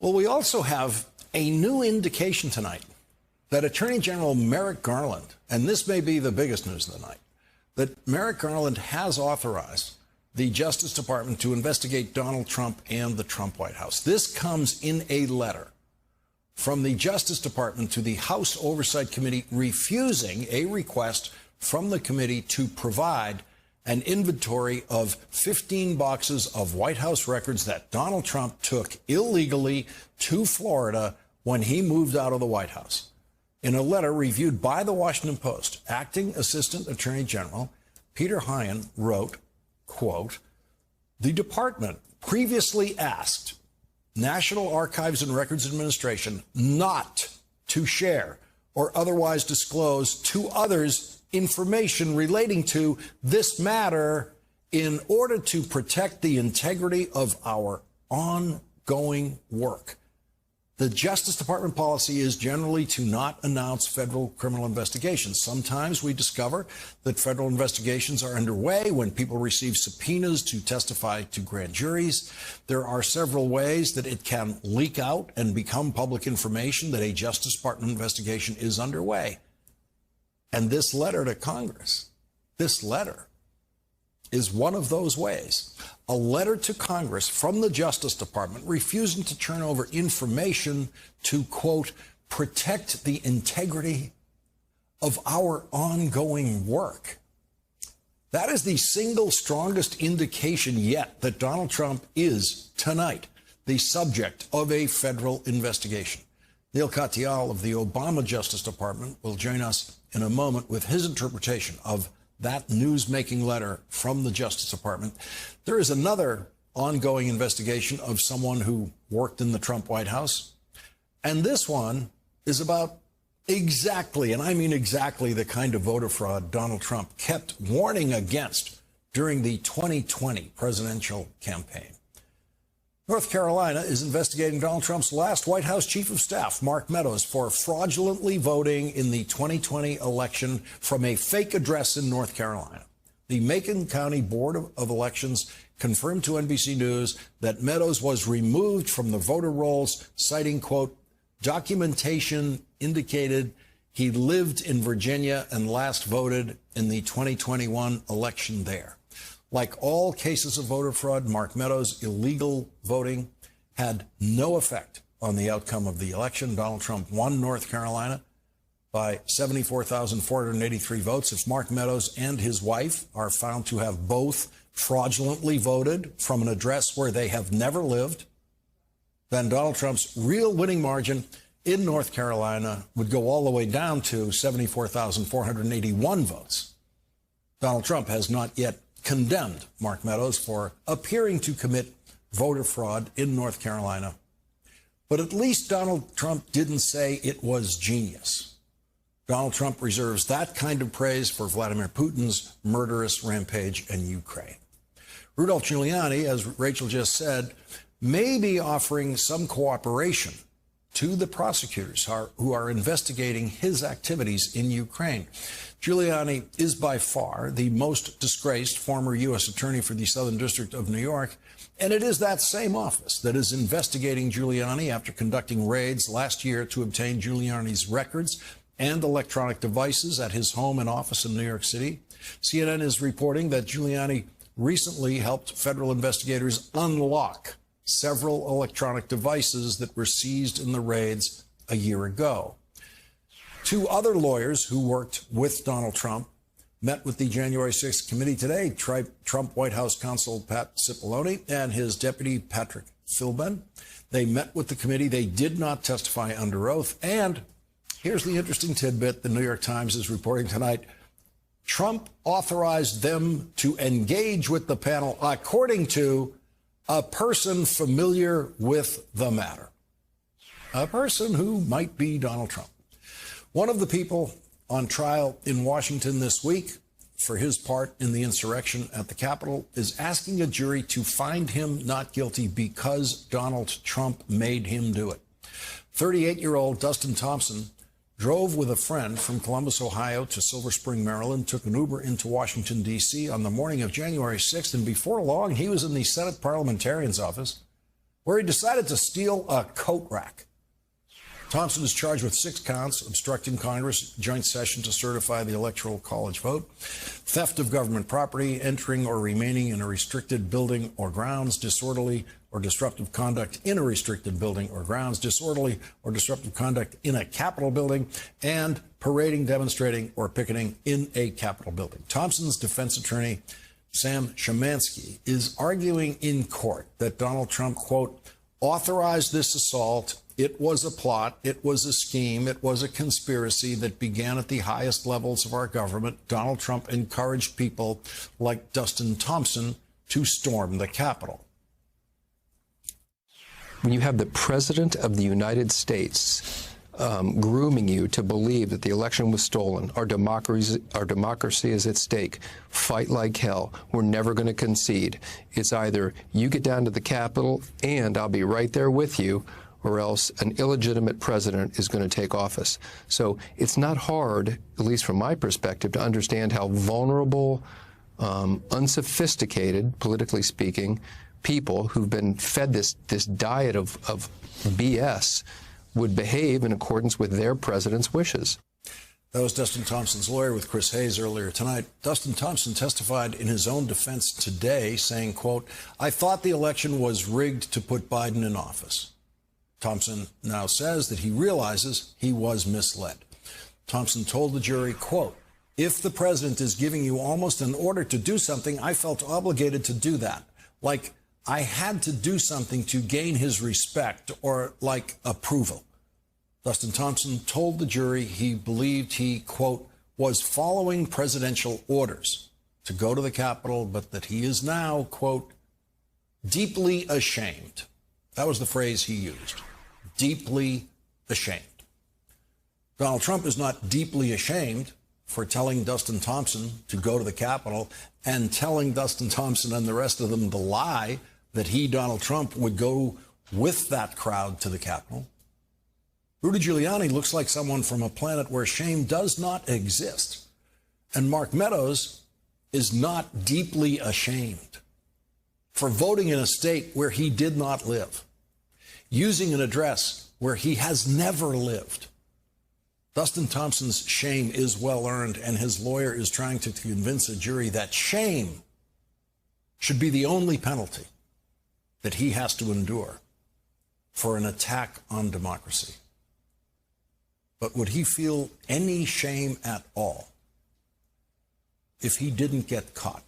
Well, we also have a new indication tonight that Attorney General Merrick Garland, and this may be the biggest news of the night, that Merrick Garland has authorized the Justice Department to investigate Donald Trump and the Trump White House. This comes in a letter from the Justice Department to the House Oversight Committee refusing a request from the committee to provide an inventory of 15 boxes of White House records that Donald Trump took illegally to Florida when he moved out of the White House. In a letter reviewed by the Washington Post, Acting Assistant Attorney General Peter Hine wrote, quote, "The department previously asked National Archives and Records Administration not to share or otherwise disclose to others information relating to this matter in order to protect the integrity of our ongoing work. The Justice Department policy is generally to not announce federal criminal investigations. Sometimes we discover that federal investigations are underway when people receive subpoenas to testify to grand juries. There are several ways that it can leak out and become public information that a Justice Department investigation is underway. And this letter to Congress, this letter is one of those ways. A letter to Congress from the Justice Department refusing to turn over information to, quote, protect the integrity of our ongoing work. That is the single strongest indication yet that Donald Trump is, tonight, the subject of a federal investigation. Neil Katyal of the Obama Justice Department will join us in a moment with his interpretation of that news-making letter from the Justice Department. There is another ongoing investigation of someone who worked in the Trump White House. And this one is about exactly, and I mean exactly, the kind of voter fraud Donald Trump kept warning against during the 2020 presidential campaign. North Carolina is investigating Donald Trump's last White House chief of staff, Mark Meadows, for fraudulently voting in the 2020 election from a fake address in North Carolina. The Macon County Board of Elections confirmed to NBC News that Meadows was removed from the voter rolls, citing, quote, documentation indicated he lived in Virginia and last voted in the 2021 election there. Like all cases of voter fraud, Mark Meadows' illegal voting had no effect on the outcome of the election. Donald Trump won North Carolina by 74,483 votes. If Mark Meadows and his wife are found to have both fraudulently voted from an address where they have never lived, then Donald Trump's real winning margin in North Carolina would go all the way down to 74,481 votes. Donald Trump has not yet condemned Mark Meadows for appearing to commit voter fraud in North Carolina. But at least Donald Trump didn't say it was genius. Donald Trump reserves that kind of praise for Vladimir Putin's murderous rampage in Ukraine. Rudolph Giuliani, as Rachel just said, may be offering some cooperation to the prosecutors who are investigating his activities in Ukraine. Giuliani is by far the most disgraced former U.S. attorney for the Southern District of New York, and it is that same office that is investigating Giuliani after conducting raids last year to obtain Giuliani's records and electronic devices at his home and office in New York City. CNN is reporting that Giuliani recently helped federal investigators unlock several electronic devices that were seized in the raids a year ago. Two other lawyers who worked with Donald Trump met with the January 6th committee today, Trump White House counsel Pat Cipollone and his deputy Patrick Philbin. They met with the committee. They did not testify under oath. And here's the interesting tidbit the New York Times is reporting tonight. Trump authorized them to engage with the panel, according to a person familiar with the matter, a person who might be Donald Trump. One of the people on trial in Washington this week for his part in the insurrection at the Capitol is asking a jury to find him not guilty because Donald Trump made him do it. 38-year-old Dustin Thompson drove with a friend from Columbus, Ohio to Silver Spring, Maryland, took an Uber into Washington, D.C. on the morning of January 6th, and before long, he was in the Senate parliamentarian's office where he decided to steal a coat rack. Thompson is charged with 6 counts: obstructing Congress joint session to certify the Electoral College vote, theft of government property, entering or remaining in a restricted building or grounds, disorderly or disruptive conduct in a restricted building or grounds, disorderly or disruptive conduct in a Capitol building, and parading, demonstrating, or picketing in a Capitol building. Thompson's defense attorney, Sam Szymanski, is arguing in court that Donald Trump, quote, authorized this assault. It was a plot. It was a scheme. It was a conspiracy that began at the highest levels of our government. Donald Trump encouraged people like Dustin Thompson to storm the Capitol. When you have the President of the United States grooming you to believe that the election was stolen, our democracy is at stake, fight like hell, we're never going to concede. It's either you get down to the Capitol and I'll be right there with you, or else an illegitimate president is going to take office. So it's not hard, at least from my perspective, to understand how vulnerable, unsophisticated, politically speaking, people who've been fed this diet of BS would behave in accordance with their president's wishes. That was Dustin Thompson's lawyer with Chris Hayes earlier tonight. Dustin Thompson testified in his own defense today, saying, quote, I thought the election was rigged to put Biden in office. Thompson now says that he realizes he was misled. Thompson told the jury, quote, if the president is giving you almost an order to do something, I felt obligated to do that. Like I had to do something to gain his respect or like approval. Dustin Thompson told the jury he believed he, quote, was following presidential orders to go to the Capitol, but that he is now, quote, deeply ashamed. That was the phrase he used. Deeply ashamed. Donald Trump is not deeply ashamed for telling Dustin Thompson to go to the Capitol and telling Dustin Thompson and the rest of them to lie that he, Donald Trump, would go with that crowd to the Capitol. Rudy Giuliani looks like someone from a planet where shame does not exist. And Mark Meadows is not deeply ashamed for voting in a state where he did not live, using an address where he has never lived. Dustin Thompson's shame is well earned, and his lawyer is trying to convince a jury that shame should be the only penalty that he has to endure for an attack on democracy. But would he feel any shame at all if he didn't get caught?